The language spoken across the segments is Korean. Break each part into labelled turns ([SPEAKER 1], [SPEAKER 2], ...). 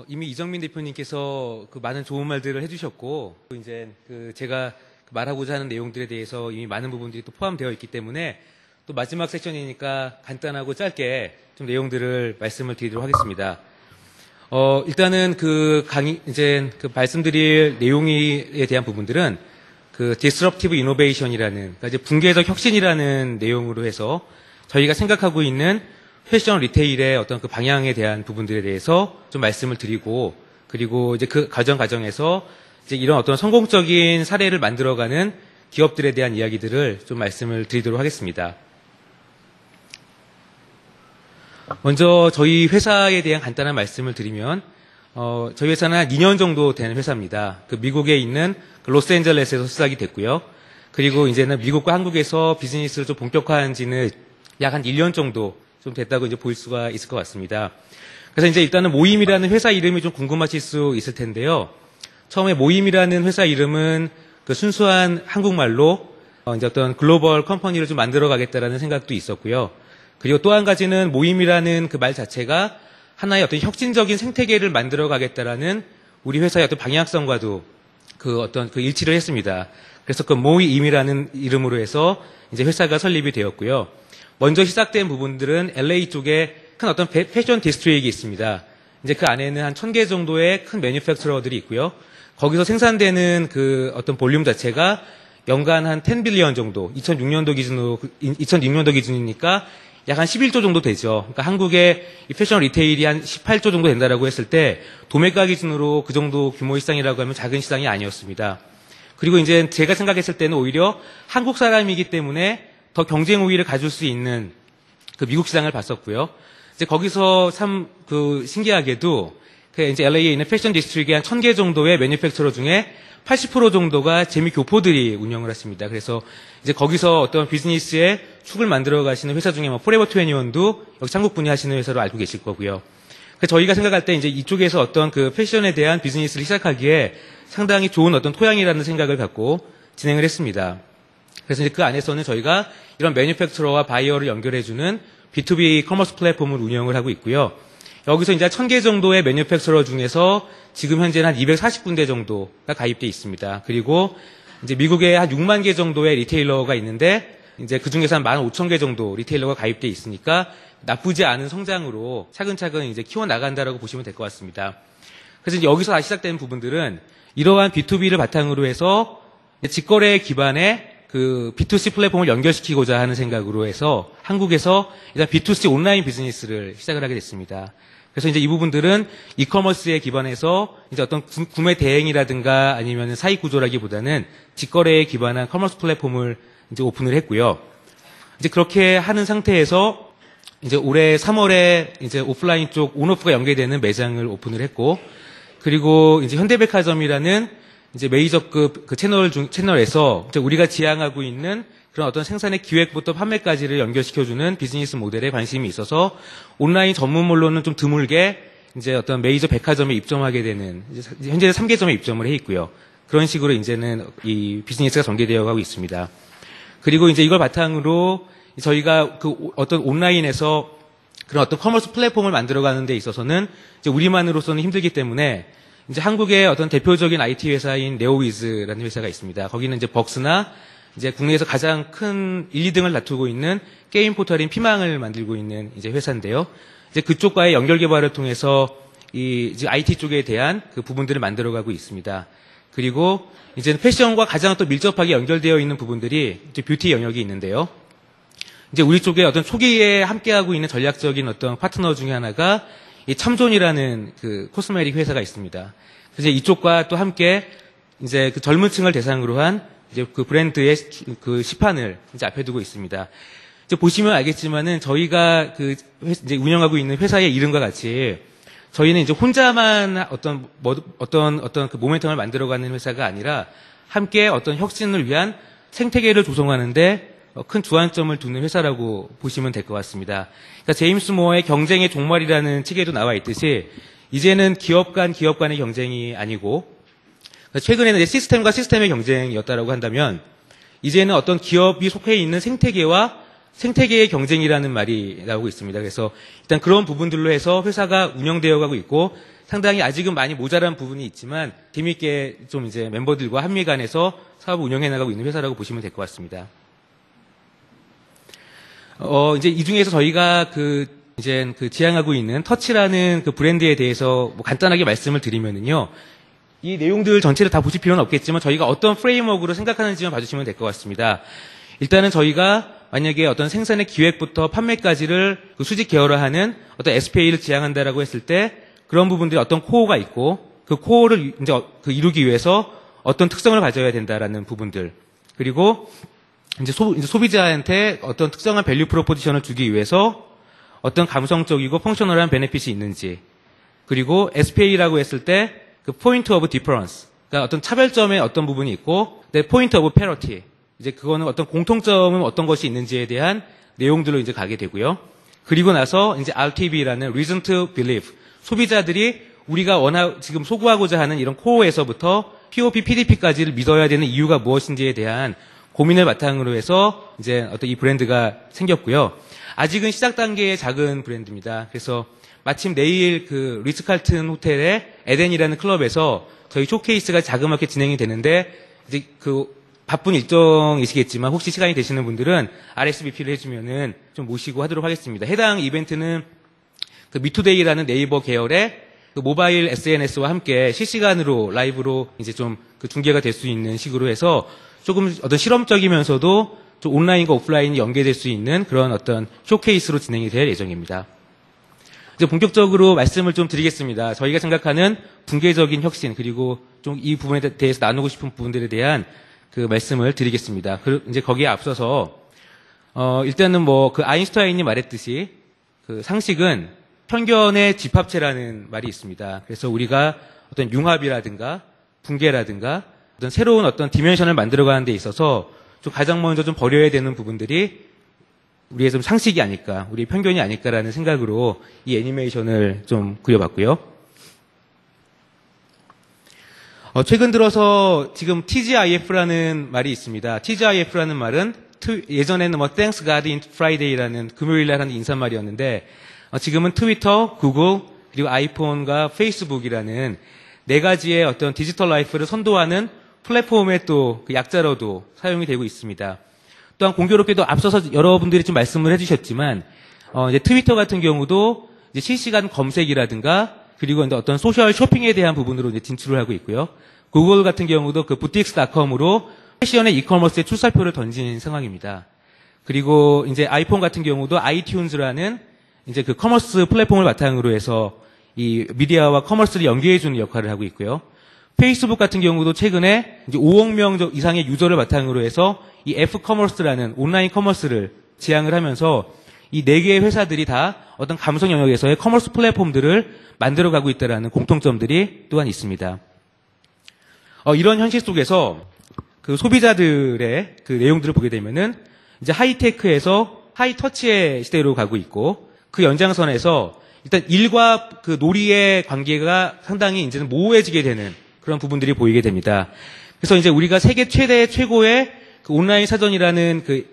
[SPEAKER 1] 이미 이정민 대표님께서 그 많은 좋은 말들을 해주셨고, 이제 제가 말하고자 하는 내용들에 대해서 이미 많은 부분들이 또 포함되어 있기 때문에 또 마지막 세션이니까 간단하고 짧게 좀 내용들을 말씀을 드리도록 하겠습니다. 일단은 이제 말씀드릴 내용에 대한 부분들은 disruptive innovation이라는, 그러니까 이제 붕괴적 혁신이라는 내용으로 해서 저희가 생각하고 있는 패션 리테일의 어떤 그 방향에 대한 부분들에 대해서 좀 말씀을 드리고, 그리고 이제 그 과정에서 이제 이런 어떤 성공적인 사례를 만들어가는 기업들에 대한 이야기들을 좀 말씀을 드리도록 하겠습니다. 먼저 저희 회사에 대한 간단한 말씀을 드리면, 저희 회사는 한 2년 정도 된 회사입니다. 미국에 있는 로스앤젤레스에서 시작이 됐고요. 그리고 이제는 미국과 한국에서 비즈니스를 좀 본격화한 지는 약 한 1년 정도 좀 됐다고 이제 볼 수가 있을 것 같습니다. 그래서 이제 일단은 모임이라는 회사 이름이 좀 궁금하실 수 있을 텐데요. 처음에 모임이라는 회사 이름은 순수한 한국말로 이제 어떤 글로벌 컴퍼니를 좀 만들어 가겠다라는 생각도 있었고요. 그리고 또 한 가지는 모임이라는 그 말 자체가 하나의 어떤 혁신적인 생태계를 만들어 가겠다라는 우리 회사의 어떤 방향성과도 일치를 했습니다. 그래서 모임이라는 이름으로 해서 이제 회사가 설립이 되었고요. 먼저 시작된 부분들은 LA 쪽에 큰 어떤 패션 디스트릭이 있습니다. 이제 그 안에는 한 1000개 정도의 큰 매니팩처러들이 있고요. 거기서 생산되는 어떤 볼륨 자체가 연간 한 10빌리언 정도, 2006년도 기준이니까 약 한 11조 정도 되죠. 그러니까 한국의 이 패션 리테일이 한 18조 정도 된다라고 했을 때 도매가 기준으로 그 정도 규모의 시장이라고 하면 작은 시장이 아니었습니다. 그리고 이제 제가 생각했을 때는 오히려 한국 사람이기 때문에 더 경쟁 우위를 가질 수 있는 미국 시장을 봤었고요. 이제 거기서 참 신기하게도 이제 LA에 있는 패션 디스트릭의 한 1000개 정도의 매니팩처러 중에 80% 정도가 재미교포들이 운영을 했습니다. 그래서 이제 거기서 어떤 비즈니스의 축을 만들어 가시는 회사 중에 포레버 21도 여기 한국분이 하시는 회사로 알고 계실 거고요. 저희가 생각할 때 이제 이쪽에서 어떤 패션에 대한 비즈니스를 시작하기에 상당히 좋은 어떤 토양이라는 생각을 갖고 진행을 했습니다. 그래서 이제 그 안에서는 저희가 이런 매니팩처러와 바이어를 연결해주는 B2B 커머스 플랫폼을 운영을 하고 있고요. 여기서 이제 1000개 정도의 매니팩처러 중에서 지금 현재는 한 240군데 정도가 가입되어 있습니다. 그리고 이제 미국에 한 6만 개 정도의 리테일러가 있는데 이제 그 중에서 한 15,000개 정도 리테일러가 가입되어 있으니까 나쁘지 않은 성장으로 차근차근 이제 키워나간다라고 보시면 될 것 같습니다. 그래서 이제 여기서 다시 시작되는 부분들은 이러한 B2B를 바탕으로 해서 직거래 기반의 B2C 플랫폼을 연결시키고자 하는 생각으로 해서 한국에서 일단 B2C 온라인 비즈니스를 시작을 하게 됐습니다. 그래서 이제 이 부분들은 이커머스에 기반해서 이제 어떤 구매 대행이라든가 아니면 사익 구조라기보다는 직거래에 기반한 커머스 플랫폼을 이제 오픈을 했고요. 이제 그렇게 하는 상태에서 이제 올해 3월에 이제 오프라인 쪽 온오프가 연계되는 매장을 오픈을 했고, 그리고 이제 현대백화점이라는 이제 메이저급 채널에서 이제 우리가 지향하고 있는 그런 어떤 생산의 기획부터 판매까지를 연결시켜주는 비즈니스 모델에 관심이 있어서 온라인 전문몰로는 좀 드물게 이제 어떤 메이저 백화점에 입점하게 되는, 현재는 3개점에 입점을 해 있고요. 그런 식으로 이제는 이 비즈니스가 전개되어 가고 있습니다. 그리고 이제 이걸 바탕으로 저희가 어떤 온라인에서 그런 어떤 커머스 플랫폼을 만들어가는 데 있어서는 이제 우리만으로서는 힘들기 때문에 이제 한국의 어떤 대표적인 IT 회사인 네오위즈라는 회사가 있습니다. 거기는 이제 벅스나 이제 국내에서 가장 큰 1, 2등을 다투고 있는 게임 포털인 피망을 만들고 있는 이제 회사인데요. 이제 그쪽과의 연결 개발을 통해서 이제 IT 쪽에 대한 부분들을 만들어가고 있습니다. 그리고 이제 패션과 가장 또 밀접하게 연결되어 있는 부분들이 이제 뷰티 영역이 있는데요. 이제 우리 쪽에 어떤 초기에 함께하고 있는 전략적인 어떤 파트너 중에 하나가 이 참존이라는 코스메틱 회사가 있습니다. 그래서 이쪽과 또 함께 이제 젊은 층을 대상으로 한 이제 브랜드의 시판을 이제 앞에 두고 있습니다. 이제 보시면 알겠지만은 저희가 이제 운영하고 있는 회사의 이름과 같이 저희는 이제 혼자만 어떤 모멘텀을 만들어가는 회사가 아니라 함께 어떤 혁신을 위한 생태계를 조성하는데 큰 주안점을 두는 회사라고 보시면 될 것 같습니다. 그러니까 제임스 모어의 경쟁의 종말이라는 책에도 나와 있듯이 이제는 기업 간의 경쟁이 아니고, 최근에는 시스템과 시스템의 경쟁이었다라고 한다면 이제는 어떤 기업이 속해 있는 생태계와 생태계의 경쟁이라는 말이 나오고 있습니다. 그래서 일단 그런 부분들로 해서 회사가 운영되어 가고 있고 상당히 아직은 많이 모자란 부분이 있지만 재미있게 좀 이제 멤버들과 한미 간에서 사업을 운영해 나가고 있는 회사라고 보시면 될 것 같습니다. 이제 이 중에서 저희가 이제 지향하고 있는 터치라는 그 브랜드에 대해서 뭐 간단하게 말씀을 드리면은요. 이 내용들 전체를 다 보실 필요는 없겠지만 저희가 어떤 프레임워크로 생각하는지만 봐주시면 될 것 같습니다. 일단은 저희가 만약에 어떤 생산의 기획부터 판매까지를 그 수직 계열화하는 어떤 SPA를 지향한다라고 했을 때 그런 부분들이 어떤 코어가 있고 그 코어를 이제 이루기 위해서 어떤 특성을 가져야 된다라는 부분들 그리고 이제 소비자한테 어떤 특정한 밸류 프로포지션을 주기 위해서 어떤 감성적이고 펑셔널한 베네핏이 있는지 그리고 SPA라고 했을 때 그 포인트 오브 디퍼런스 그러니까 어떤 차별점의 어떤 부분이 있고 포인트 오브 패러티 이제 그거는 어떤 공통점은 어떤 것이 있는지에 대한 내용들로 이제 가게 되고요. 그리고 나서 이제 RTB라는 Reason to Believe 소비자들이 우리가 지금 소구하고자 하는 이런 코어에서부터 POP, PDP까지를 믿어야 되는 이유가 무엇인지에 대한 고민을 바탕으로 해서 이제 어떤 이 브랜드가 생겼고요. 아직은 시작 단계의 작은 브랜드입니다. 그래서 마침 내일 그 리츠칼튼 호텔의 에덴이라는 클럽에서 저희 쇼케이스가 자그맣게 진행이 되는데 이제 그 바쁜 일정이시겠지만 혹시 시간이 되시는 분들은 RSVP를 해주면은 좀 모시고 하도록 하겠습니다. 해당 이벤트는 그 미투데이라는 네이버 계열의 그 모바일 SNS와 함께 실시간으로 라이브로 이제 좀 그 중계가 될 수 있는 식으로 해서 조금 어떤 실험적이면서도 좀 온라인과 오프라인이 연계될 수 있는 그런 어떤 쇼케이스로 진행이 될 예정입니다. 이제 본격적으로 말씀을 좀 드리겠습니다. 저희가 생각하는 붕괴적인 혁신 그리고 좀 이 부분에 대해서 나누고 싶은 부분들에 대한 그 말씀을 드리겠습니다. 이제 거기에 앞서서 일단은 뭐 그 아인슈타인이 말했듯이 그 상식은 편견의 집합체라는 말이 있습니다. 그래서 우리가 어떤 융합이라든가 붕괴라든가 어떤 새로운 어떤 디멘션을 만들어가는 데 있어서 좀 가장 먼저 좀 버려야 되는 부분들이 우리의 좀 상식이 아닐까, 우리의 편견이 아닐까라는 생각으로 이 애니메이션을 좀 그려봤고요. 최근 들어서 지금 TGIF라는 말이 있습니다. TGIF라는 말은 예전에는 뭐 Thanks God in Friday라는 금요일날 하는 인사말이었는데 지금은 트위터, 구글, 그리고 아이폰과 페이스북이라는 네 가지의 어떤 디지털 라이프를 선도하는 플랫폼의 또 그 약자로도 사용이 되고 있습니다. 또한 공교롭게도 앞서서 여러분들이 좀 말씀을 해주셨지만 이제 트위터 같은 경우도 이제 실시간 검색이라든가 그리고 이제 어떤 소셜 쇼핑에 대한 부분으로 이제 진출을 하고 있고요. 구글 같은 경우도 그 부틱스.com으로 패션의 이커머스의 출사표를 던진 상황입니다. 그리고 이제 아이폰 같은 경우도 아이튠즈라는 이제 그 커머스 플랫폼을 바탕으로 해서 이 미디어와 커머스를 연계해주는 역할을 하고 있고요. 페이스북 같은 경우도 최근에 이제 5억 명 이상의 유저를 바탕으로 해서 이 F커머스라는 온라인 커머스를 지향을 하면서 이 네 개의 회사들이 다 어떤 감성 영역에서의 커머스 플랫폼들을 만들어가고 있다는 공통점들이 또한 있습니다. 이런 현실 속에서 그 소비자들의 그 내용들을 보게 되면은 이제 하이테크에서 하이터치의 시대로 가고 있고 그 연장선에서 일단 일과 그 놀이의 관계가 상당히 이제는 모호해지게 되는 그런 부분들이 보이게 됩니다. 그래서 이제 우리가 세계 최고의 그 온라인 사전이라는 그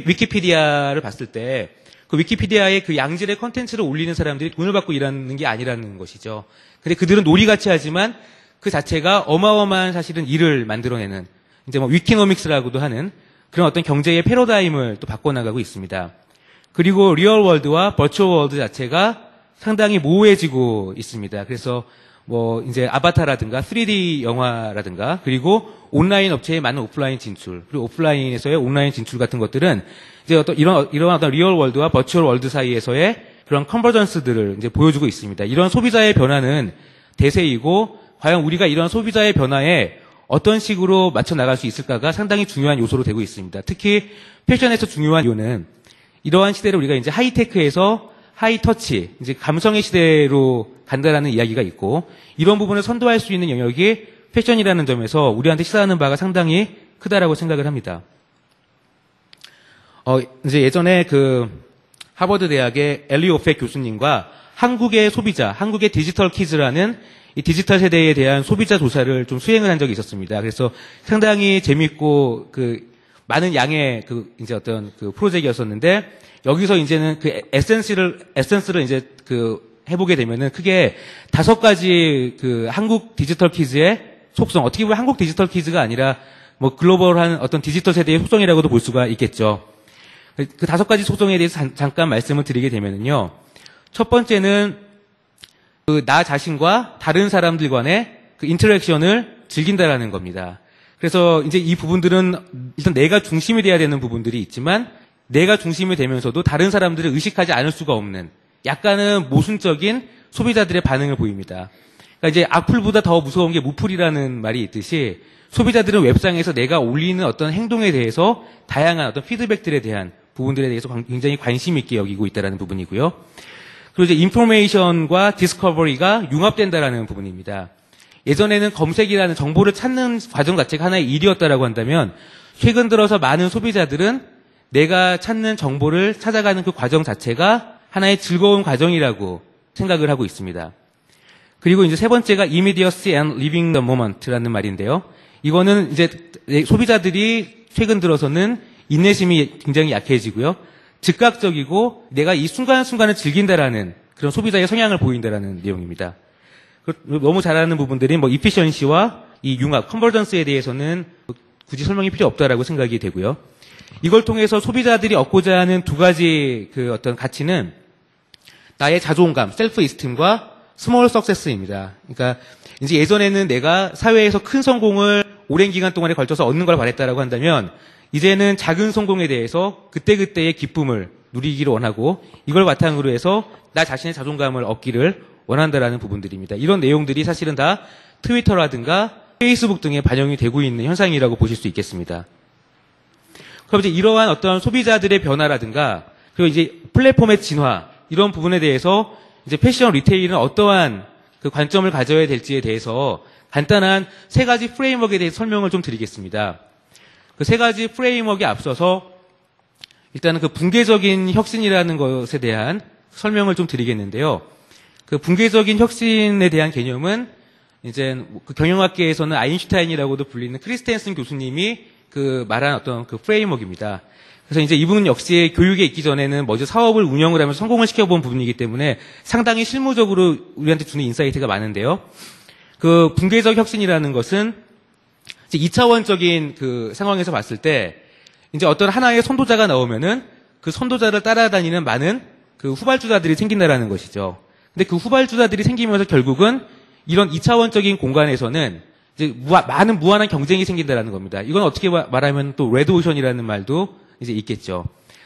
[SPEAKER 1] 위키피디아를 봤을 때 그 위키피디아의 그 양질의 컨텐츠를 올리는 사람들이 돈을 받고 일하는 게 아니라는 것이죠. 근데 그들은 놀이같이 하지만 그 자체가 어마어마한 사실은 일을 만들어내는 이제 뭐 위키노믹스라고도 하는 그런 어떤 경제의 패러다임을 또 바꿔나가고 있습니다. 그리고 리얼 월드와 버추얼 월드 자체가 상당히 모호해지고 있습니다. 그래서 뭐 이제 아바타라든가 3D 영화라든가 그리고 온라인 업체의 많은 오프라인 진출 그리고 오프라인에서의 온라인 진출 같은 것들은 이제 어떤 이런 어떤 리얼 월드와 버추얼 월드 사이에서의 그런 컨버전스들을 이제 보여주고 있습니다. 이런 소비자의 변화는 대세이고 과연 우리가 이런 소비자의 변화에 어떤 식으로 맞춰 나갈 수 있을까가 상당히 중요한 요소로 되고 있습니다. 특히 패션에서 중요한 이유는 이러한 시대를 우리가 이제 하이테크에서 하이터치, 이제 감성의 시대로 간다라는 이야기가 있고 이런 부분을 선도할 수 있는 영역이 패션이라는 점에서 우리한테 시사하는 바가 상당히 크다라고 생각을 합니다. 이제 예전에 그 하버드 대학의 엘리 오펙 교수님과 한국의 소비자, 한국의 디지털 키즈라는 이 디지털 세대에 대한 소비자 조사를 좀 수행을 한 적이 있었습니다. 그래서 상당히 재밌고 많은 양의 이제 어떤 프로젝트였었는데, 여기서 이제는 에센스를 이제 해보게 되면은 크게 5가지 한국 디지털 키즈의 속성, 어떻게 보면 한국 디지털 키즈가 아니라 뭐 글로벌한 어떤 디지털 세대의 속성이라고도 볼 수가 있겠죠. 그 5가지 속성에 대해서 잠깐 말씀을 드리게 되면은요. 첫 번째는 나 자신과 다른 사람들 간의 인터랙션을 즐긴다라는 겁니다. 그래서 이제 이 부분들은 일단 내가 중심이 돼야 되는 부분들이 있지만 내가 중심이 되면서도 다른 사람들을 의식하지 않을 수가 없는 약간은 모순적인 소비자들의 반응을 보입니다. 그러니까 이제 악플보다 더 무서운 게 무플이라는 말이 있듯이 소비자들은 웹상에서 내가 올리는 어떤 행동에 대해서 다양한 어떤 피드백들에 대한 부분들에 대해서 굉장히 관심 있게 여기고 있다는 부분이고요. 그리고 이제 인포메이션과 디스커버리가 융합된다라는 부분입니다. 예전에는 검색이라는 정보를 찾는 과정 자체가 하나의 일이었다라고 한다면 최근 들어서 많은 소비자들은 내가 찾는 정보를 찾아가는 그 과정 자체가 하나의 즐거운 과정이라고 생각을 하고 있습니다. 그리고 이제 세 번째가 immediacy and living the moment라는 말인데요. 이거는 이제 소비자들이 최근 들어서는 인내심이 굉장히 약해지고요. 즉각적이고 내가 이 순간순간을 즐긴다라는 그런 소비자의 성향을 보인다라는 내용입니다. 너무 잘하는 부분들이 뭐 이피션시와 이 융합, 컨버전스에 대해서는 굳이 설명이 필요 없다라고 생각이 되고요. 이걸 통해서 소비자들이 얻고자 하는 2가지 어떤 가치는 나의 자존감, 셀프 이스팀과 스몰 석세스입니다. 그러니까 이제 예전에는 내가 사회에서 큰 성공을 오랜 기간 동안에 걸쳐서 얻는 걸 바랬다라고 한다면 이제는 작은 성공에 대해서 그때그때의 기쁨을 누리기를 원하고 이걸 바탕으로 해서 나 자신의 자존감을 얻기를 원한다라는 부분들입니다. 이런 내용들이 사실은 다 트위터라든가 페이스북 등에 반영이 되고 있는 현상이라고 보실 수 있겠습니다. 그럼 이제 이러한 어떤 소비자들의 변화라든가 그리고 이제 플랫폼의 진화 이런 부분에 대해서 이제 패션 리테일은 어떠한 관점을 가져야 될지에 대해서 간단한 3가지 프레임워크에 대해서 설명을 좀 드리겠습니다. 그 3가지 프레임워크에 앞서서 일단은 붕괴적인 혁신이라는 것에 대한 설명을 좀 드리겠는데요. 붕괴적인 혁신에 대한 개념은 이제 경영학계에서는 아인슈타인이라고도 불리는 크리스텐슨 교수님이 말한 어떤 프레임워크입니다. 그래서 이제 이분 역시 교육에 있기 전에는 먼저 사업을 운영을 하면서 성공을 시켜본 부분이기 때문에 상당히 실무적으로 우리한테 주는 인사이트가 많은데요. 붕괴적 혁신이라는 것은 이제 2차원적인 상황에서 봤을 때 이제 어떤 하나의 선도자가 나오면은 그 선도자를 따라다니는 많은 후발주자들이 생긴다라는 것이죠. 근데 그 후발주자들이 생기면서 결국은 이런 2차원적인 공간에서는 이제 많은 무한한 경쟁이 생긴다라는 겁니다. 이건 어떻게 말하면 또 레드오션이라는 말도 이제 있겠죠.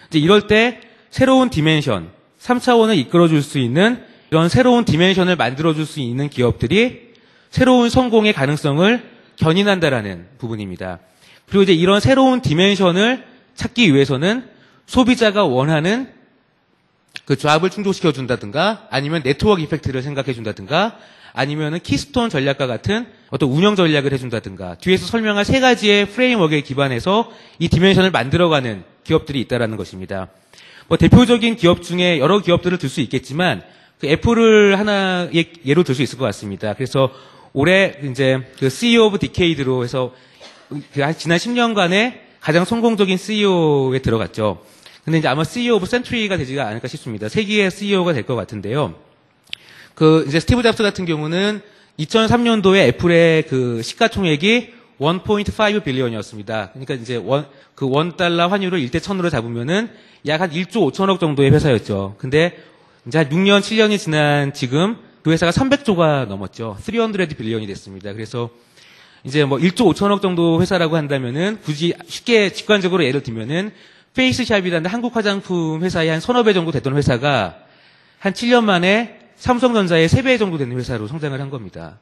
[SPEAKER 1] 이제 이럴 때 새로운 디멘션, 3차원을 이끌어줄 수 있는 이런 새로운 디멘션을 만들어줄 수 있는 기업들이 새로운 성공의 가능성을 견인한다라는 부분입니다. 그리고 이제 이런 새로운 디멘션을 찾기 위해서는 소비자가 원하는 조합을 충족시켜준다든가 아니면 네트워크 이펙트를 생각해준다든가 아니면은 키스톤 전략과 같은 어떤 운영 전략을 해준다든가 뒤에서 설명한 3가지의 프레임워크에 기반해서 이 디멘션을 만들어가는 기업들이 있다라는 것입니다. 뭐 대표적인 기업 중에 여러 기업들을 들 수 있겠지만 애플을 하나의 예로 들 수 있을 것 같습니다. 그래서 올해 이제 CEO 오브 디케이드로 해서 지난 10년간의 가장 성공적인 CEO에 들어갔죠. 근데 이제 아마 CEO 오브 센츄리가 되지가 않을까 싶습니다. 세기의 CEO가 될 것 같은데요. 이제 스티브 잡스 같은 경우는 2003년도에 애플의 시가총액이 1.5 빌리언이었습니다. 그러니까 이제 $1 환율을 1대 1000으로 잡으면은 약 한 1조 5천억 정도의 회사였죠. 근데 이제 한 6년, 7년이 지난 지금 그 회사가 300조가 넘었죠. 300 빌리언이 됐습니다. 그래서 이제 뭐 1조 5천억 정도 회사라고 한다면은 굳이 쉽게 직관적으로 예를 들면은 페이스샵이라는 한국 화장품 회사의 한 서너 배 정도 됐던 회사가 한 7년 만에 삼성전자의 3배 정도 되는 회사로 성장을 한 겁니다.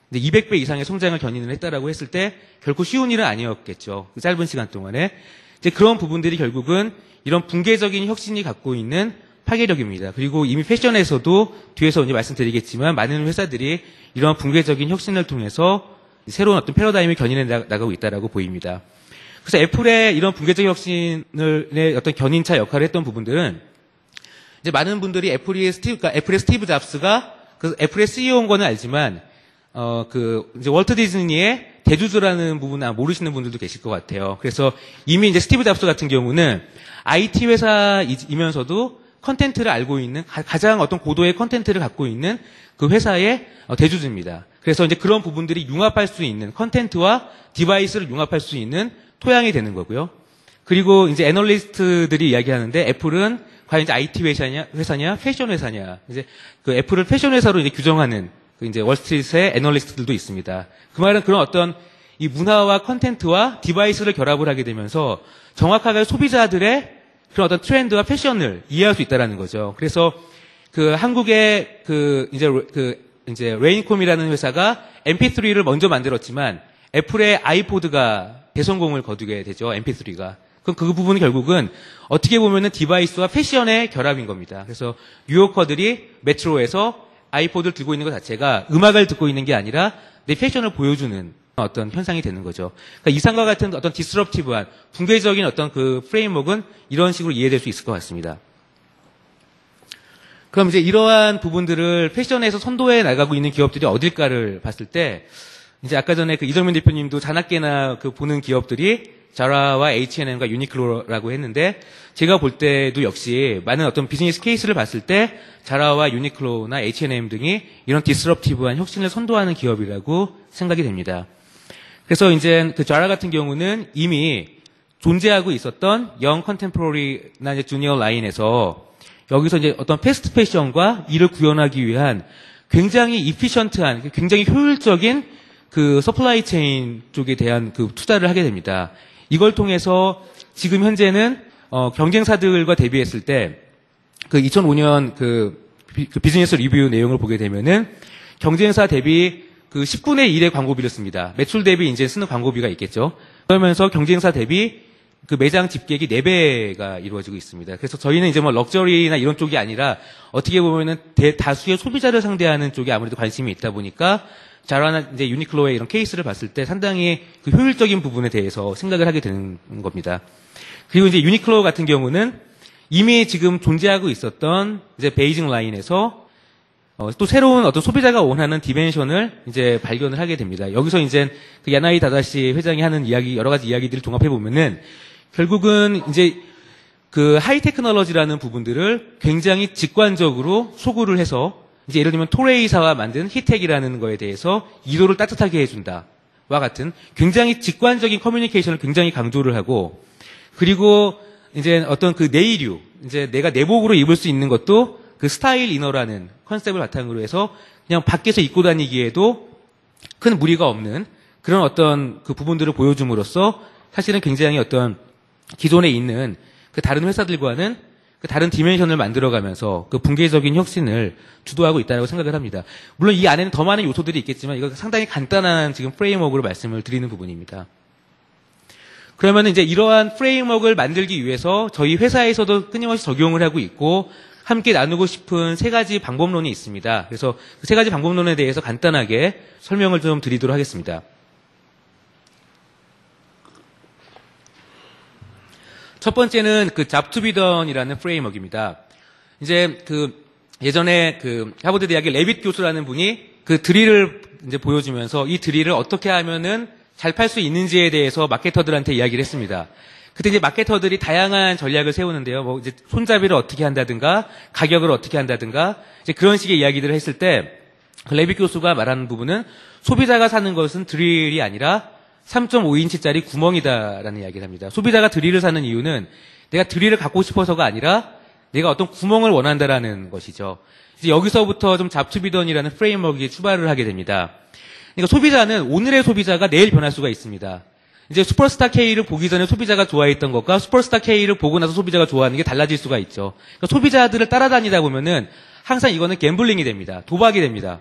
[SPEAKER 1] 근데 200배 이상의 성장을 견인을 했다라고 했을 때 결코 쉬운 일은 아니었겠죠. 그 짧은 시간 동안에. 이제 그런 부분들이 결국은 이런 붕괴적인 혁신이 갖고 있는 파괴력입니다. 그리고 이미 패션에서도 뒤에서 이제 말씀드리겠지만 많은 회사들이 이런 붕괴적인 혁신을 통해서 새로운 어떤 패러다임을 견인해 나가고 있다라고 보입니다. 그래서 애플의 이런 붕괴적 혁신의 어떤 견인차 역할을 했던 부분들은 이제 많은 분들이 애플의 스티브 잡스가 애플의 CEO인 거는 알지만 이제 월트 디즈니의 대주주라는 부분 모르시는 분들도 계실 것 같아요. 그래서 이미 이제 스티브 잡스 같은 경우는 IT 회사이면서도 컨텐츠를 알고 있는 가장 어떤 고도의 컨텐츠를 갖고 있는 그 회사의 대주주입니다. 그래서 이제 그런 부분들이 융합할 수 있는 컨텐츠와 디바이스를 융합할 수 있는 토양이 되는 거고요. 그리고 이제 애널리스트들이 이야기하는데 애플은 과연 이제 IT 회사냐, 패션 회사냐. 이제 그 애플을 패션 회사로 이제 규정하는 그 이제 월스트리트의 애널리스트들도 있습니다. 그 말은 그런 어떤 이 문화와 컨텐츠와 디바이스를 결합을 하게 되면서 정확하게 소비자들의 그런 어떤 트렌드와 패션을 이해할 수 있다라는 거죠. 그래서 그 한국의 이제 레인콤이라는 회사가 MP3를 먼저 만들었지만 애플의 아이포드가 대성공을 거두게 되죠. MP3가. 그럼 그 부분은 결국은 어떻게 보면은 디바이스와 패션의 결합인 겁니다. 그래서 뉴요커들이 메트로에서 아이포드를 들고 있는 것 자체가 음악을 듣고 있는 게 아니라 내 패션을 보여주는 어떤 현상이 되는 거죠. 그러니까 이상과 같은 어떤 디스럽티브한 붕괴적인 어떤 그 프레임워크는 이런 식으로 이해될 수 있을 것 같습니다. 그럼 이제 이러한 부분들을 패션에서 선도해 나가고 있는 기업들이 어딜까를 봤을 때 이제 아까 전에 그 이정민 대표님도 자나깨나 그 보는 기업들이 자라와 H&M과 유니클로라고 했는데 제가 볼 때도 역시 많은 어떤 비즈니스 케이스를 봤을 때 자라와 유니클로나 H&M 등이 이런 디스럽티브한 혁신을 선도하는 기업이라고 생각이 됩니다. 그래서 이제 그 자라 같은 경우는 이미 존재하고 있었던 영 컨템포러리나 이제 주니어 라인에서 여기서 이제 어떤 패스트 패션과 이를 구현하기 위한 굉장히 이피션트한, 굉장히 효율적인 그 서플라이 체인 쪽에 대한 그 투자를 하게 됩니다. 이걸 통해서 지금 현재는 경쟁사들과 대비했을 때 그 2005년 그 비즈니스 리뷰 내용을 보게 되면은 경쟁사 대비 그 10분의 1의 광고비를 씁니다. 매출 대비 이제 쓰는 광고비가 있겠죠. 그러면서 경쟁사 대비 그 매장 집객이 4배가 이루어지고 있습니다. 그래서 저희는 이제 뭐 럭셔리나 이런 쪽이 아니라 어떻게 보면은 대다수의 소비자를 상대하는 쪽에 아무래도 관심이 있다 보니까 자라나 이제 유니클로의 이런 케이스를 봤을 때 상당히 그 효율적인 부분에 대해서 생각을 하게 되는 겁니다. 그리고 이제 유니클로 같은 경우는 이미 지금 존재하고 있었던 이제 베이징 라인에서 또 새로운 어떤 소비자가 원하는 디멘션을 이제 발견을 하게 됩니다. 여기서 이제 그 야나이 다다시 회장이 하는 이야기, 여러 가지 이야기들을 종합해 보면은 결국은 이제 그 하이 테크놀로지라는 부분들을 굉장히 직관적으로 소구를 해서 이제 예를 들면 토레이사와 만든 히텍이라는 거에 대해서 이도를 따뜻하게 해준다와 같은 굉장히 직관적인 커뮤니케이션을 굉장히 강조를 하고 그리고 이제 어떤 그 내의류, 이제 내가 내복으로 입을 수 있는 것도 그 스타일 이너라는 컨셉을 바탕으로 해서 그냥 밖에서 입고 다니기에도 큰 무리가 없는 그런 어떤 그 부분들을 보여줌으로써 사실은 굉장히 어떤 기존에 있는 그 다른 회사들과는 그 다른 디멘션을 만들어가면서 그 붕괴적인 혁신을 주도하고 있다고 생각을 합니다. 물론 이 안에는 더 많은 요소들이 있겠지만 이거 상당히 간단한 지금 프레임워크로 말씀을 드리는 부분입니다. 그러면 이제 이러한 프레임워크를 만들기 위해서 저희 회사에서도 끊임없이 적용을 하고 있고 함께 나누고 싶은 3가지 방법론이 있습니다. 그래서 그 3가지 방법론에 대해서 간단하게 설명을 좀 드리도록 하겠습니다. 첫 번째는 그 잡투비던이라는 프레임워크입니다. 이제 그 예전에 그 하버드 대학의 레빗 교수라는 분이 그 드릴을 이제 보여주면서 이 드릴을 어떻게 하면은 잘 팔 수 있는지에 대해서 마케터들한테 이야기를 했습니다. 그때 이제 마케터들이 다양한 전략을 세우는데요. 뭐 이제 손잡이를 어떻게 한다든가 가격을 어떻게 한다든가 이제 그런 식의 이야기들을 했을 때 레빗 교수가 말하는 부분은 소비자가 사는 것은 드릴이 아니라 3.5인치짜리 구멍이다라는 이야기를 합니다. 소비자가 드릴을 사는 이유는 내가 드릴을 갖고 싶어서가 아니라 내가 어떤 구멍을 원한다라는 것이죠. 이제 여기서부터 좀 잡투비던이라는 프레임워크에 출발을 하게 됩니다. 그러니까 소비자는 오늘의 소비자가 내일 변할 수가 있습니다. 이제 슈퍼스타 K를 보기 전에 소비자가 좋아했던 것과 슈퍼스타 K를 보고 나서 소비자가 좋아하는 게 달라질 수가 있죠. 그러니까 소비자들을 따라다니다 보면은 항상 이거는 갬블링이 됩니다. 도박이 됩니다.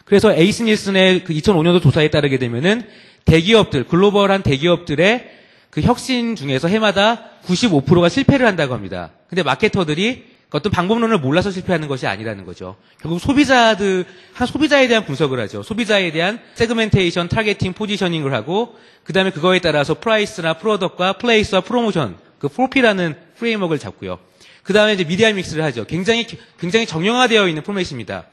[SPEAKER 1] 그래서 에이스 닐슨의 그 2005년도 조사에 따르게 되면은 대기업들, 글로벌한 대기업들의 그 혁신 중에서 해마다 95%가 실패를 한다고 합니다. 근데 마케터들이 어떤 방법론을 몰라서 실패하는 것이 아니라는 거죠. 결국 소비자에 대한 분석을 하죠. 소비자에 대한 세그멘테이션, 타겟팅, 포지셔닝을 하고 그 다음에 그거에 따라서 프라이스나 프로덕트와 플레이스와 프로모션, 그 4P라는 프레임워크를 잡고요. 그 다음에 이제 미디어 믹스를 하죠. 굉장히 정형화되어 있는 포맷입니다.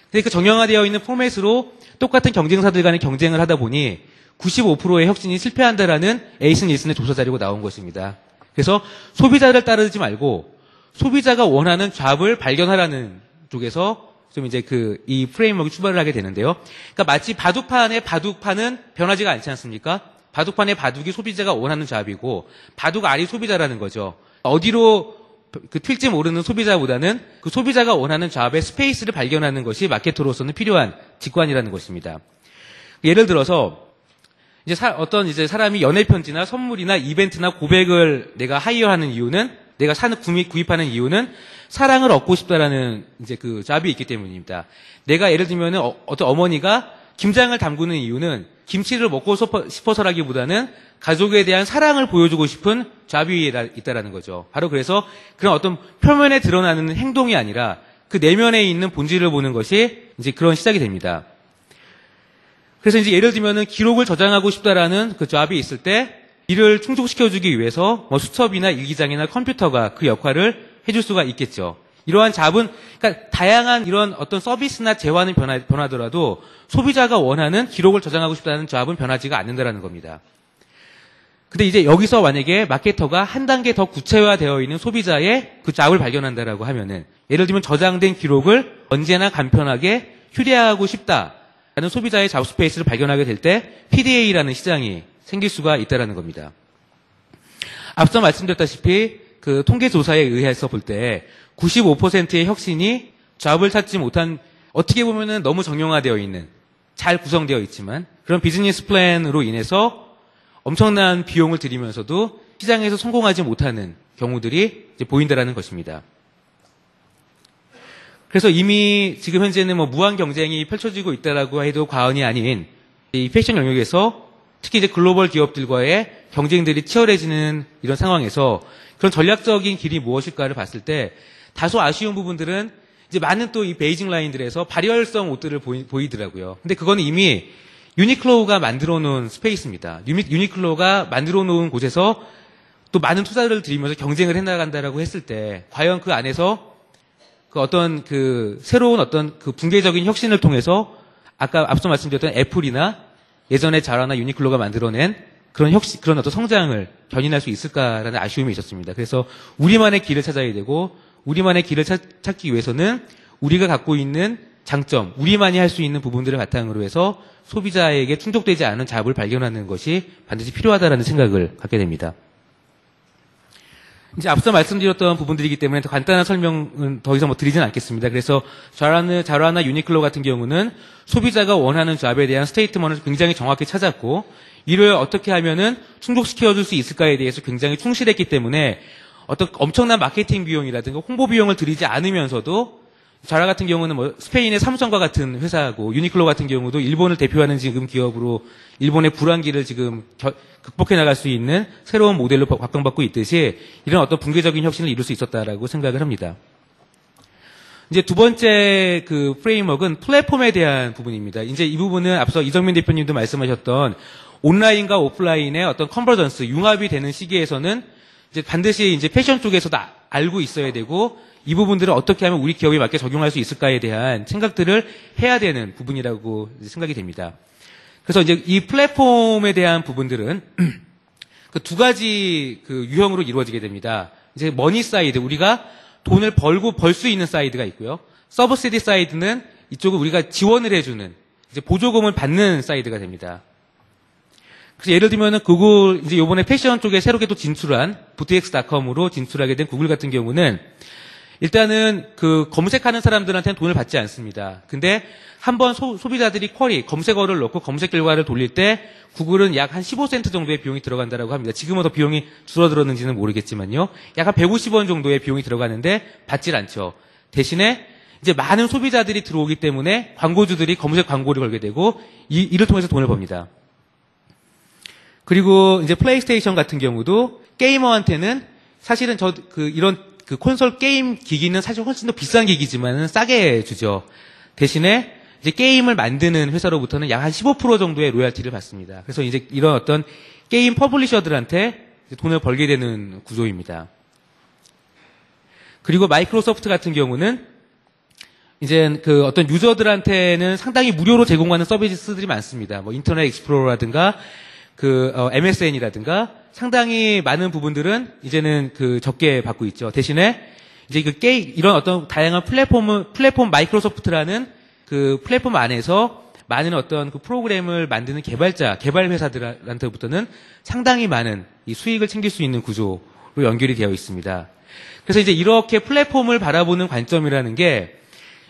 [SPEAKER 1] 근데 그 정형화되어 있는 포맷으로 똑같은 경쟁사들 간의 경쟁을 하다 보니 95%의 혁신이 실패한다라는 에이슨 닐슨의 조사 자료가 나온 것입니다. 그래서 소비자를 따르지 말고 소비자가 원하는 잡을 발견하라는 쪽에서 좀 이제 이 프레임워크가 출발을 하게 되는데요. 그러니까 마치 바둑판의 바둑판은 변하지가 않지 않습니까? 바둑판의 바둑이 소비자가 원하는 잡이고 바둑 알이 소비자라는 거죠. 어디로 튈지 모르는 소비자보다는 그 소비자가 원하는 잡의 스페이스를 발견하는 것이 마케터로서는 필요한 직관이라는 것입니다. 예를 들어서 이제 어떤 이제 사람이 연애 편지나 선물이나 이벤트나 고백을 내가 하이어하는 이유는 내가 구입하는 이유는 사랑을 얻고 싶다라는 이제 그 잡이 있기 때문입니다. 내가 예를 들면은 어떤 어머니가 김장을 담그는 이유는 김치를 먹고 싶어서라기보다는 가족에 대한 사랑을 보여주고 싶은 잡이 있다라는 거죠. 바로 그래서 그런 어떤 표면에 드러나는 행동이 아니라 그 내면에 있는 본질을 보는 것이 이제 그런 시작이 됩니다. 그래서 이제 예를 들면은 기록을 저장하고 싶다라는 그 잡이 있을 때 이를 충족시켜주기 위해서 뭐 수첩이나 일기장이나 컴퓨터가 그 역할을 해줄 수가 있겠죠. 이러한 잡은 그러니까 다양한 이런 어떤 서비스나 재화는 변하더라도 소비자가 원하는 기록을 저장하고 싶다는 잡은 변하지가 않는다라는 겁니다. 근데 이제 여기서 만약에 마케터가 한 단계 더 구체화되어 있는 소비자의 그 잡을 발견한다라고 하면은 예를 들면 저장된 기록을 언제나 간편하게 휴대하고 싶다라는 소비자의 잡 스페이스를 발견하게 될 때 PDA라는 시장이 생길 수가 있다라는 겁니다. 앞서 말씀드렸다시피 그 통계 조사에 의해서 볼 때 95%의 혁신이 잡을 찾지 못한 어떻게 보면은 너무 정형화되어 있는 잘 구성되어 있지만 그런 비즈니스 플랜으로 인해서 엄청난 비용을 들이면서도 시장에서 성공하지 못하는 경우들이 이제 보인다라는 것입니다. 그래서 이미 지금 현재는 뭐 무한 경쟁이 펼쳐지고 있다라고 해도 과언이 아닌 이 패션 영역에서 특히 이제 글로벌 기업들과의 경쟁들이 치열해지는 이런 상황에서 그런 전략적인 길이 무엇일까를 봤을 때 다소 아쉬운 부분들은 이제 많은 또 이 베이징 라인들에서 발열성 옷들을 보이더라고요. 근데 그거는 이미 유니클로가 만들어 놓은 스페이스입니다. 유니클로가 만들어 놓은 곳에서 또 많은 투자를 들이면서 경쟁을 해나간다라고 했을 때 과연 그 안에서 그 어떤 그 새로운 어떤 그 붕괴적인 혁신을 통해서 아까 앞서 말씀드렸던 애플이나 예전에 자라나 유니클로가 만들어낸 그런 어떤 성장을 견인할 수 있을까라는 아쉬움이 있었습니다. 그래서 우리만의 길을 찾아야 되고 우리만의 길을 찾기 위해서는 우리가 갖고 있는 장점, 우리만이 할 수 있는 부분들을 바탕으로 해서 소비자에게 충족되지 않은 잡을 발견하는 것이 반드시 필요하다라는 생각을 갖게 됩니다. 이제 앞서 말씀드렸던 부분들이기 때문에 더 간단한 설명은 더 이상 드리지는 않겠습니다. 그래서 자라나 유니클로 같은 경우는 소비자가 원하는 잡에 대한 스테이트먼을 굉장히 정확히 찾았고 이를 어떻게 하면은 충족시켜줄 수 있을까에 대해서 굉장히 충실했기 때문에 어떤 엄청난 마케팅 비용이라든가 홍보 비용을 들이지 않으면서도 자라 같은 경우는 뭐 스페인의 삼성과 같은 회사고 유니클로 같은 경우도 일본을 대표하는 지금 기업으로 일본의 불황기를 지금 극복해 나갈 수 있는 새로운 모델로 각광받고 있듯이 이런 어떤 붕괴적인 혁신을 이룰 수 있었다라고 생각을 합니다. 이제 두 번째 그 프레임워크는 플랫폼에 대한 부분입니다. 이제 이 부분은 앞서 이정민 대표님도 말씀하셨던 온라인과 오프라인의 어떤 컨버전스, 융합이 되는 시기에서는 이제 반드시 이제 패션 쪽에서도 알고 있어야 되고 이 부분들을 어떻게 하면 우리 기업에 맞게 적용할 수 있을까에 대한 생각들을 해야 되는 부분이라고 생각이 됩니다. 그래서 이제 이 플랫폼에 대한 부분들은 그 두 가지 그 유형으로 이루어지게 됩니다. 이제 머니 사이드, 우리가 돈을 벌 수 있는 사이드가 있고요. 서브시디 사이드는 이쪽을 우리가 지원을 해주는 이제 보조금을 받는 사이드가 됩니다. 그래서 예를 들면은 구글, 이제 요번에 패션 쪽에 새롭게 또 진출한 부트엑스.com으로 진출하게 된 구글 같은 경우는 일단은 그 검색하는 사람들한테는 돈을 받지 않습니다. 근데 한번 소비자들이 검색어를 넣고 검색 결과를 돌릴 때 구글은 약 한 15센트 정도의 비용이 들어간다고 합니다. 지금은 더 비용이 줄어들었는지는 모르겠지만요. 약 한 150원 정도의 비용이 들어가는데 받질 않죠. 대신에 이제 많은 소비자들이 들어오기 때문에 광고주들이 검색 광고를 걸게 되고 이를 통해서 돈을 법니다. 그리고 이제 플레이스테이션 같은 경우도 게이머한테는 사실은 이런 그 콘솔 게임 기기는 사실 훨씬 더 비싼 기기지만은 싸게 주죠. 대신에 이제 게임을 만드는 회사로부터는 약 한 15% 정도의 로열티를 받습니다. 그래서 이제 이런 어떤 게임 퍼블리셔들한테 돈을 벌게 되는 구조입니다. 그리고 마이크로소프트 같은 경우는 이제 그 어떤 유저들한테는 상당히 무료로 제공하는 서비스들이 많습니다. 뭐 인터넷 익스플로러라든가 그 MSN이라든가 상당히 많은 부분들은 이제는 그 적게 받고 있죠. 대신에 이제 그 이런 어떤 다양한 플랫폼 마이크로소프트라는 그 플랫폼 안에서 많은 어떤 그 프로그램을 만드는 개발 회사들한테부터는 상당히 많은 이 수익을 챙길 수 있는 구조로 연결이 되어 있습니다. 그래서 이제 이렇게 플랫폼을 바라보는 관점이라는 게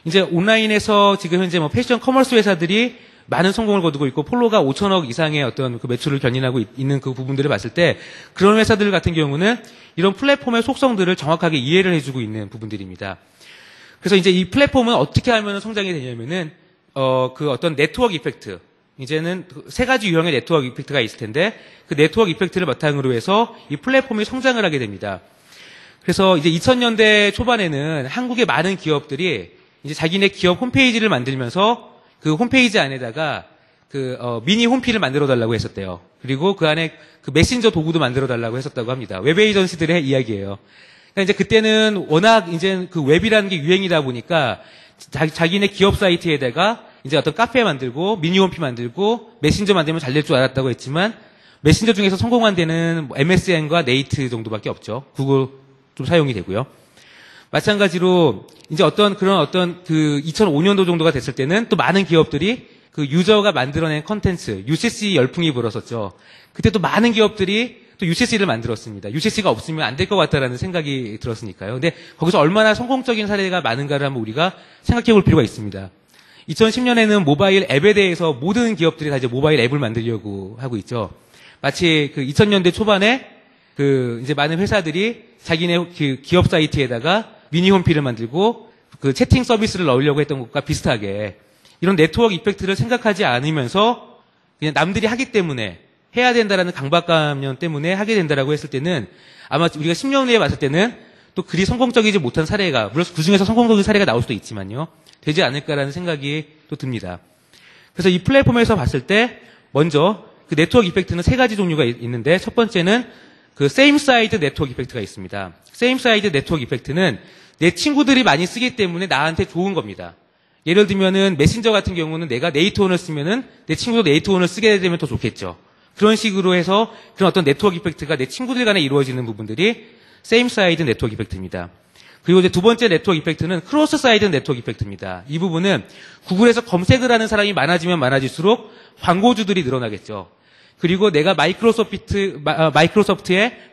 [SPEAKER 1] 이제 온라인에서 지금 현재 뭐 패션 커머스 회사들이 많은 성공을 거두고 있고 폴로가 5천억 이상의 어떤 그 매출을 견인하고 있는 그 부분들을 봤을 때 그런 회사들 같은 경우는 이런 플랫폼의 속성들을 정확하게 이해를 해주고 있는 부분들입니다. 그래서 이제 이 플랫폼은 어떻게 하면 성장이 되냐면은 그 어떤 네트워크 이펙트, 이제는 세 가지 유형의 네트워크 이펙트가 있을 텐데 그 네트워크 이펙트를 바탕으로 해서 이 플랫폼이 성장을 하게 됩니다. 그래서 이제 2000년대 초반에는 한국의 많은 기업들이 이제 자기네 기업 홈페이지를 만들면서 그 홈페이지 안에다가 그 미니 홈피를 만들어 달라고 했었대요. 그리고 그 안에 그 메신저 도구도 만들어 달라고 했었다고 합니다. 웹 에이전시들의 이야기예요. 그러니까 이제 그때는 워낙 이제 그 웹이라는 게 유행이다 보니까 자기네 기업 사이트에다가 이제 어떤 카페 만들고 미니 홈피 만들고 메신저 만들면 잘 될 줄 알았다고 했지만 메신저 중에서 성공한 데는 MSN과 네이트 정도밖에 없죠. 구글 좀 사용이 되고요. 마찬가지로 이제 그런 어떤 그 2005년도 정도가 됐을 때는 또 많은 기업들이 그 유저가 만들어낸 컨텐츠, UCC 열풍이 불었었죠. 그때 또 많은 기업들이 또 UCC를 만들었습니다. UCC가 없으면 안 될 것 같다라는 생각이 들었으니까요. 근데 거기서 얼마나 성공적인 사례가 많은가를 한번 우리가 생각해 볼 필요가 있습니다. 2010년에는 모바일 앱에 대해서 모든 기업들이 다 이제 모바일 앱을 만들려고 하고 있죠. 마치 그 2000년대 초반에 그 이제 많은 회사들이 자기네 그 기업 사이트에다가 미니 홈피를 만들고 그 채팅 서비스를 넣으려고 했던 것과 비슷하게 이런 네트워크 이펙트를 생각하지 않으면서 그냥 남들이 하기 때문에 해야 된다라는 강박관념 때문에 하게 된다라고 했을 때는 아마 우리가 10년 후에 봤을 때는 또 그리 성공적이지 못한 사례가 물론 그중에서 성공적인 사례가 나올 수도 있지만요. 되지 않을까라는 생각이 또 듭니다. 그래서 이 플랫폼에서 봤을 때 먼저 그 네트워크 이펙트는 세 가지 종류가 있는데 첫 번째는 그 same side 네트워크 이펙트가 있습니다. same side 네트워크 이펙트는 내 친구들이 많이 쓰기 때문에 나한테 좋은 겁니다. 예를 들면은 메신저 같은 경우는 내가 네이트온을 쓰면은 내 친구도 네이트온을 쓰게 되면 더 좋겠죠. 그런 식으로 해서 그런 어떤 네트워크 이펙트가 내 친구들 간에 이루어지는 부분들이 same side 네트워크 이펙트입니다. 그리고 이제 두 번째 네트워크 이펙트는 크로스 사이드 네트워크 이펙트입니다. 이 부분은 구글에서 검색을 하는 사람이 많아지면 많아질수록 광고주들이 늘어나겠죠. 그리고 내가 마이크로소프트의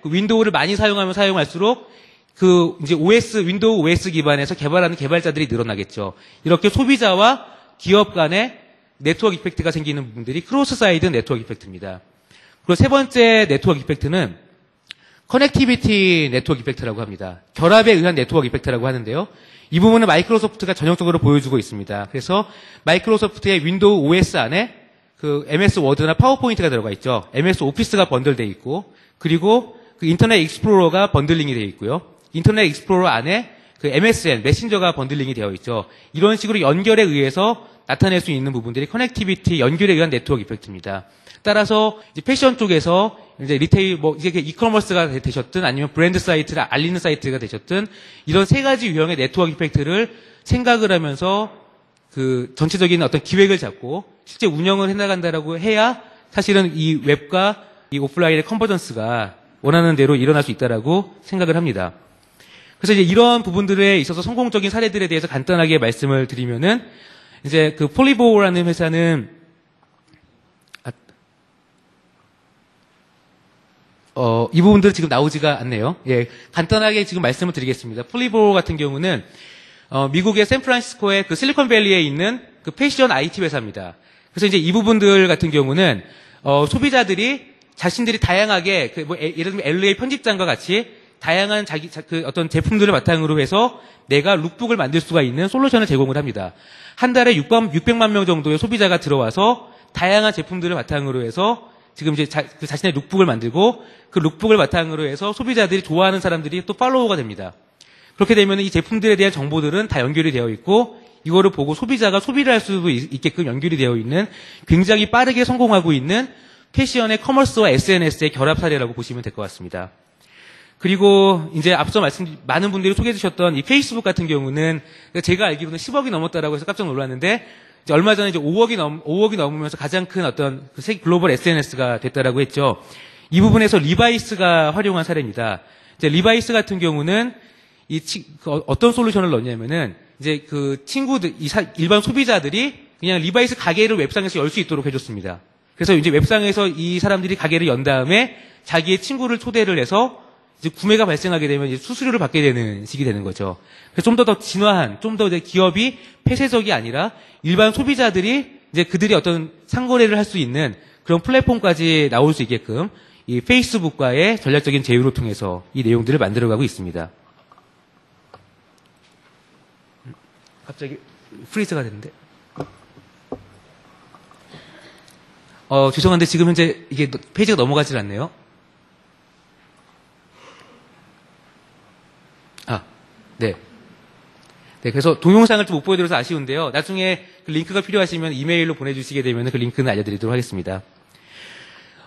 [SPEAKER 1] 그 윈도우를 많이 사용하면 사용할수록 그 이제 윈도우 OS 기반에서 개발하는 개발자들이 늘어나겠죠. 이렇게 소비자와 기업 간의 네트워크 이펙트가 생기는 부분들이 크로스 사이드 네트워크 이펙트입니다. 그리고 세 번째 네트워크 이펙트는 커넥티비티 네트워크 이펙트라고 합니다. 결합에 의한 네트워크 이펙트라고 하는데요. 이 부분은 마이크로소프트가 전형적으로 보여주고 있습니다. 그래서 마이크로소프트의 윈도우 OS 안에 그 MS 워드나 파워포인트가 들어가 있죠. MS 오피스가 번들되어 있고 그리고 그 인터넷 익스플로러가 번들링이 되어 있고요. 인터넷 익스플로러 안에 그 MSN, 메신저가 번들링이 되어 있죠. 이런 식으로 연결에 의해서 나타낼 수 있는 부분들이 커넥티비티, 연결에 의한 네트워크 이펙트입니다. 따라서 이제 패션 쪽에서 이제 리테일, 뭐 이제 이커머스가 되셨든 아니면 브랜드 사이트를 알리는 사이트가 되셨든 이런 세 가지 유형의 네트워크 이펙트를 생각을 하면서 그 전체적인 어떤 기획을 잡고 실제 운영을 해나간다라고 해야 사실은 이 웹과 이 오프라인의 컨버전스가 원하는 대로 일어날 수 있다라고 생각을 합니다. 그래서 이제 이런 부분들에 있어서 성공적인 사례들에 대해서 간단하게 말씀을 드리면은 이제 그 폴리보라는 회사는 이 부분들은 지금 나오지가 않네요. 예, 간단하게 지금 말씀을 드리겠습니다. 폴리보 같은 경우는 미국의 샌프란시스코의 그 실리콘밸리에 있는 그 패션 IT 회사입니다. 그래서 이제 이 부분들 같은 경우는 소비자들이 자신들이 다양하게 뭐 예를 들면 LA 편집장과 같이 다양한 그 어떤 제품들을 바탕으로 해서 내가 룩북을 만들 수가 있는 솔루션을 제공을 합니다. 한 달에 600만 명 정도의 소비자가 들어와서 다양한 제품들을 바탕으로 해서 지금 이제 자신의 룩북을 만들고 그 룩북을 바탕으로 해서 소비자들이 좋아하는 사람들이 또 팔로워가 됩니다. 그렇게 되면 이 제품들에 대한 정보들은 다 연결이 되어 있고 이거를 보고 소비자가 소비를 할 수도 있게끔 연결이 되어 있는 굉장히 빠르게 성공하고 있는 패션의 커머스와 SNS의 결합 사례라고 보시면 될 것 같습니다. 그리고 이제 앞서 많은 분들이 소개해 주셨던 이 페이스북 같은 경우는 제가 알기로는 10억이 넘었다라고 해서 깜짝 놀랐는데 이제 얼마 전에 이제 5억이 넘으면서 가장 큰 어떤 세계 글로벌 SNS가 됐다라고 했죠. 이 부분에서 리바이스가 활용한 사례입니다. 이제 리바이스 같은 경우는 어떤 솔루션을 넣냐면은 이제 그 친구들, 일반 소비자들이 그냥 리바이스 가게를 웹상에서 열 수 있도록 해줬습니다. 그래서 이제 웹상에서 이 사람들이 가게를 연 다음에 자기의 친구를 초대를 해서 이제 구매가 발생하게 되면 이제 수수료를 받게 되는 식이 되는 거죠. 그래서 좀 더 진화한, 좀 더 이제 기업이 폐쇄적이 아니라 일반 소비자들이 이제 그들이 어떤 상거래를 할 수 있는 그런 플랫폼까지 나올 수 있게끔 이 페이스북과의 전략적인 제휴를 통해서 이 내용들을 만들어가고 있습니다. 갑자기 프리즈가 됐는데. 죄송한데 지금 현재 이게 페이지가 넘어가질 않네요. 네. 네, 그래서 동영상을 좀 못 보여드려서 아쉬운데요. 나중에 그 링크가 필요하시면 이메일로 보내주시게 되면 그 링크는 알려드리도록 하겠습니다.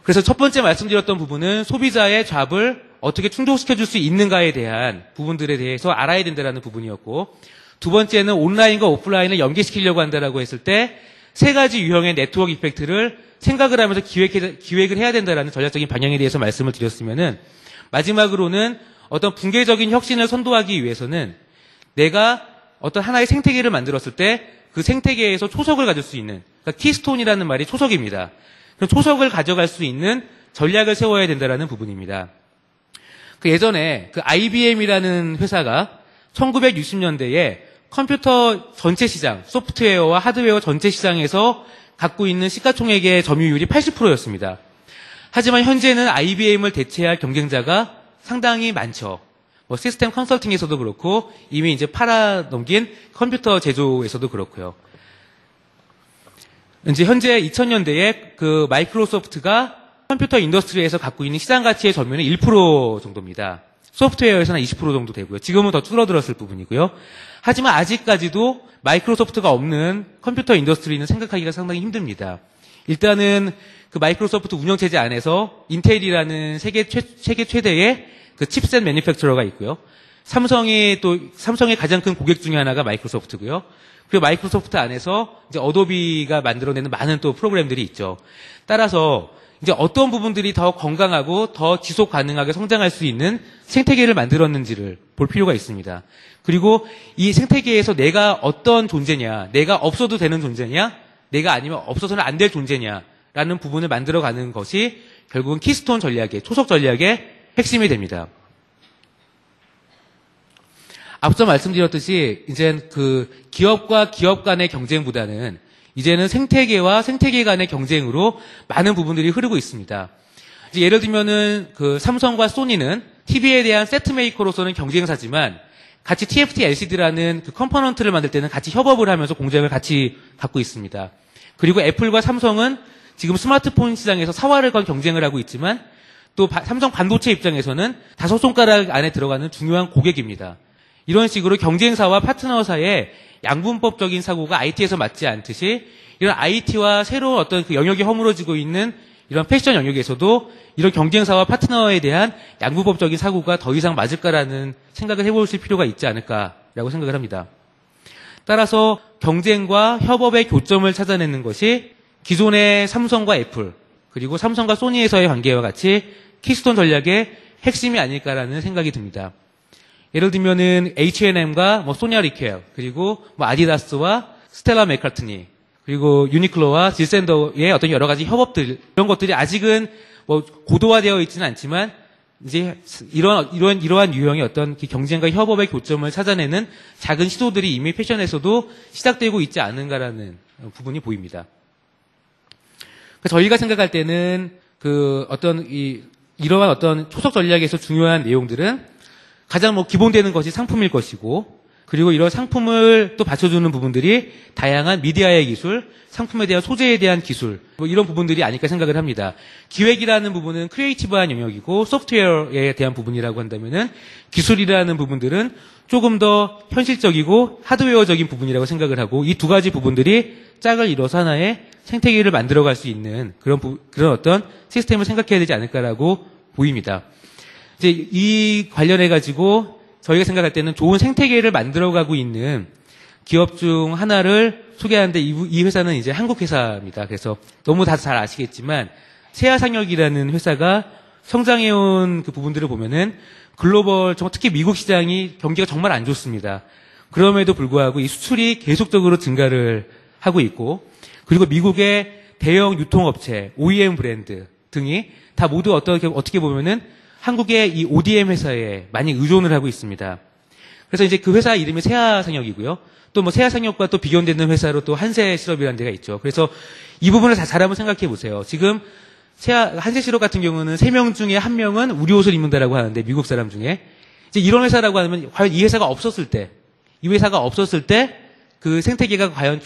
[SPEAKER 1] 그래서 첫 번째 말씀드렸던 부분은 소비자의 잡을 어떻게 충족시켜줄 수 있는가에 대한 부분들에 대해서 알아야 된다는 부분이었고, 두 번째는 온라인과 오프라인을 연계시키려고 한다라고 했을 때 세 가지 유형의 네트워크 이펙트를 생각을 하면서 기획을 해야 된다라는 전략적인 방향에 대해서 말씀을 드렸으면은, 마지막으로는 어떤 붕괴적인 혁신을 선도하기 위해서는 내가 어떤 하나의 생태계를 만들었을 때 그 생태계에서 초석을 가질 수 있는, 그러니까 키스톤이라는 말이 초석입니다. 그럼 초석을 가져갈 수 있는 전략을 세워야 된다는 부분입니다. 그 예전에 그 IBM이라는 회사가 1960년대에 컴퓨터 전체 시장, 소프트웨어와 하드웨어 전체 시장에서 갖고 있는 시가총액의 점유율이 80%였습니다. 하지만 현재는 IBM을 대체할 경쟁자가 상당히 많죠. 뭐 시스템 컨설팅에서도 그렇고 이미 이제 팔아넘긴 컴퓨터 제조에서도 그렇고요. 이제 현재 2000년대에 그 마이크로소프트가 컴퓨터 인더스트리에서 갖고 있는 시장 가치의 점유율은 1% 정도입니다. 소프트웨어에서는 20% 정도 되고요. 지금은 더 줄어들었을 부분이고요. 하지만 아직까지도 마이크로소프트가 없는 컴퓨터 인더스트리는 생각하기가 상당히 힘듭니다. 일단은 그 마이크로소프트 운영체제 안에서 인텔이라는 세계 최대의 그 칩셋 매니팩처러가 있고요. 삼성의 가장 큰 고객 중에 하나가 마이크로소프트고요. 그리고 마이크로소프트 안에서 이제 어도비가 만들어내는 많은 또 프로그램들이 있죠. 따라서 이제 어떤 부분들이 더 건강하고 더 지속 가능하게 성장할 수 있는 생태계를 만들었는지를 볼 필요가 있습니다. 그리고 이 생태계에서 내가 어떤 존재냐, 내가 없어도 되는 존재냐, 내가 아니면 없어서는 안 될 존재냐라는 부분을 만들어가는 것이 결국은 키스톤 전략의, 초석 전략의 핵심이 됩니다. 앞서 말씀드렸듯이 이제는 그 기업과 기업 간의 경쟁보다는 이제는 생태계와 생태계 간의 경쟁으로 많은 부분들이 흐르고 있습니다. 이제 예를 들면은 그 삼성과 소니는 TV에 대한 세트 메이커로서는 경쟁사지만 같이 TFT LCD라는 그 컴포넌트를 만들 때는 같이 협업을 하면서 공장을 같이 갖고 있습니다. 그리고 애플과 삼성은 지금 스마트폰 시장에서 사활을 건 경쟁을 하고 있지만 또 삼성 반도체 입장에서는 5손가락 안에 들어가는 중요한 고객입니다. 이런 식으로 경쟁사와 파트너 사이에 양분법적인 사고가 IT에서 맞지 않듯이 이런 IT와 새로운 어떤 그 영역이 허물어지고 있는 이런 패션 영역에서도 이런 경쟁사와 파트너에 대한 양분법적인 사고가 더 이상 맞을까라는 생각을 해볼 필요가 있지 않을까라고 생각을 합니다. 따라서 경쟁과 협업의 교점을 찾아내는 것이 기존의 삼성과 애플 그리고 삼성과 소니에서의 관계와 같이 키스톤 전략의 핵심이 아닐까라는 생각이 듭니다. 예를 들면은 H&M과 뭐 소니아 리켈 그리고 뭐 아디다스와 스텔라 맥카트니 그리고 유니클로와 질샌더의 어떤 여러 가지 협업들 이런 것들이 아직은 뭐 고도화되어 있지는 않지만 이제 이러한 유형의 어떤 경쟁과 협업의 교점을 찾아내는 작은 시도들이 이미 패션에서도 시작되고 있지 않은가라는 부분이 보입니다. 저희가 생각할 때는 그 어떤 이러한 어떤 초석 전략에서 중요한 내용들은 가장 뭐 기본되는 것이 상품일 것이고 그리고 이런 상품을 또 받쳐주는 부분들이 다양한 미디어의 기술, 상품에 대한 소재에 대한 기술 뭐 이런 부분들이 아닐까 생각을 합니다. 기획이라는 부분은 크리에이티브한 영역이고 소프트웨어에 대한 부분이라고 한다면은 기술이라는 부분들은 조금 더 현실적이고 하드웨어적인 부분이라고 생각을 하고 이 두 가지 부분들이 짝을 이뤄서 하나의 생태계를 만들어갈 수 있는 그런 어떤 시스템을 생각해야 되지 않을까라고 보입니다. 이제 이 관련해 가지고 저희가 생각할 때는 좋은 생태계를 만들어가고 있는 기업 중 하나를 소개하는데 이 회사는 이제 한국 회사입니다. 그래서 너무 다 잘 아시겠지만 세아상혁이라는 회사가 성장해온 그 부분들을 보면은 글로벌, 특히 미국 시장이 경기가 정말 안 좋습니다. 그럼에도 불구하고 이 수출이 계속적으로 증가를 하고 있고, 그리고 미국의 대형 유통업체, OEM 브랜드 등이 다 모두 어떻게 보면은 한국의 이 ODM 회사에 많이 의존을 하고 있습니다. 그래서 이제 그 회사 이름이 세아상혁이고요. 또 뭐 세아상혁과 또 비견되는 회사로 또 한세실업이라는 데가 있죠. 그래서 이 부분을 잘 한번 생각해 보세요. 지금 한세실업 같은 경우는 3명 중에 1명은 우리 옷을 입는다라고 하는데, 미국 사람 중에. 이제 이런 회사라고 하면 과연 이 회사가 없었을 때 그 생태계가 과연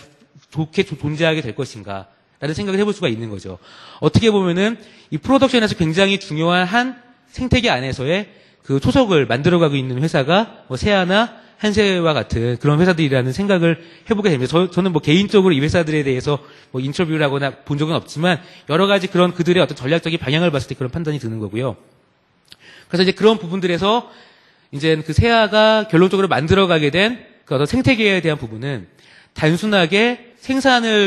[SPEAKER 1] 좋게 존재하게 될 것인가 라는 생각을 해볼 수가 있는 거죠. 어떻게 보면은 이 프로덕션에서 굉장히 중요한 한 생태계 안에서의 그 초석을 만들어가고 있는 회사가 뭐 세아나 한세와 같은 그런 회사들이라는 생각을 해보게 됩니다. 저는 뭐 개인적으로 이 회사들에 대해서 뭐 인터뷰를 하거나 본 적은 없지만 여러 가지 그런 그들의 어떤 전략적인 방향을 봤을 때 그런 판단이 드는 거고요. 그래서 이제 그런 부분들에서 이제 그 세아가 결론적으로 만들어가게 된 그 어떤 생태계에 대한 부분은 단순하게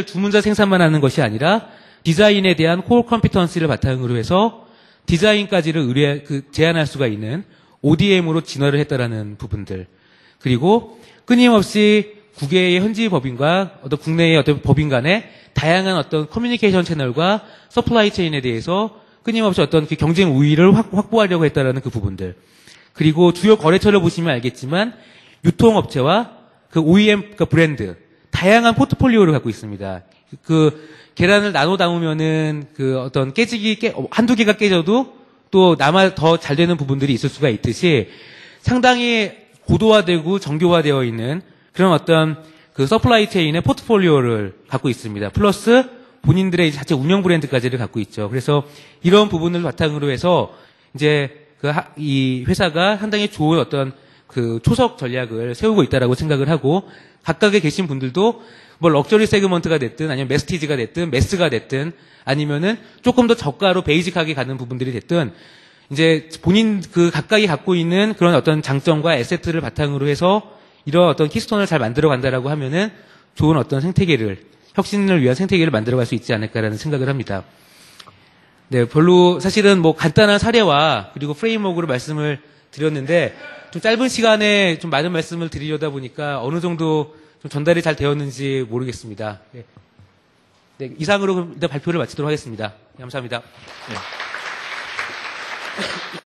[SPEAKER 1] 주문자 생산만 하는 것이 아니라 디자인에 대한 콜 컴피턴시를 바탕으로 해서 디자인까지를 제안할 수가 있는 ODM으로 진화를 했다라는 부분들. 그리고 끊임없이 국외의 현지 법인과 어떤 국내의 어떤 법인 간의 다양한 어떤 커뮤니케이션 채널과 서플라이 체인에 대해서 끊임없이 어떤 그 경쟁 우위를 확보하려고 했다라는 그 부분들. 그리고 주요 거래처를 보시면 알겠지만 유통업체와 그 OEM 그 브랜드 다양한 포트폴리오를 갖고 있습니다. 그 계란을 나눠 담으면은 그 어떤 한두 개가 깨져도 또 남아 더 잘 되는 부분들이 있을 수가 있듯이 상당히 고도화되고 정교화되어 있는 그런 어떤 그 서플라이 체인의 포트폴리오를 갖고 있습니다. 플러스 본인들의 자체 운영 브랜드까지를 갖고 있죠. 그래서 이런 부분을 바탕으로 해서 이제 이 회사가 상당히 좋은 어떤 그 초석 전략을 세우고 있다라고 생각을 하고, 각각에 계신 분들도 뭐 럭셔리 세그먼트가 됐든 아니면 메스티지가 됐든 매스가 됐든 아니면은 조금 더 저가로 베이직하게 가는 부분들이 됐든 이제 본인 그 각각이 갖고 있는 그런 어떤 장점과 에세트를 바탕으로 해서 이런 어떤 키스톤을 잘 만들어 간다라고 하면은 좋은 어떤 혁신을 위한 생태계를 만들어 갈 수 있지 않을까라는 생각을 합니다. 네, 별로 사실은 뭐 간단한 사례와 그리고 프레임워크로 말씀을 드렸는데 좀 짧은 시간에 좀 많은 말씀을 드리려다 보니까 어느 정도 좀 전달이 잘 되었는지 모르겠습니다. 네. 네, 이상으로 일단 발표를 마치도록 하겠습니다. 감사합니다. 네.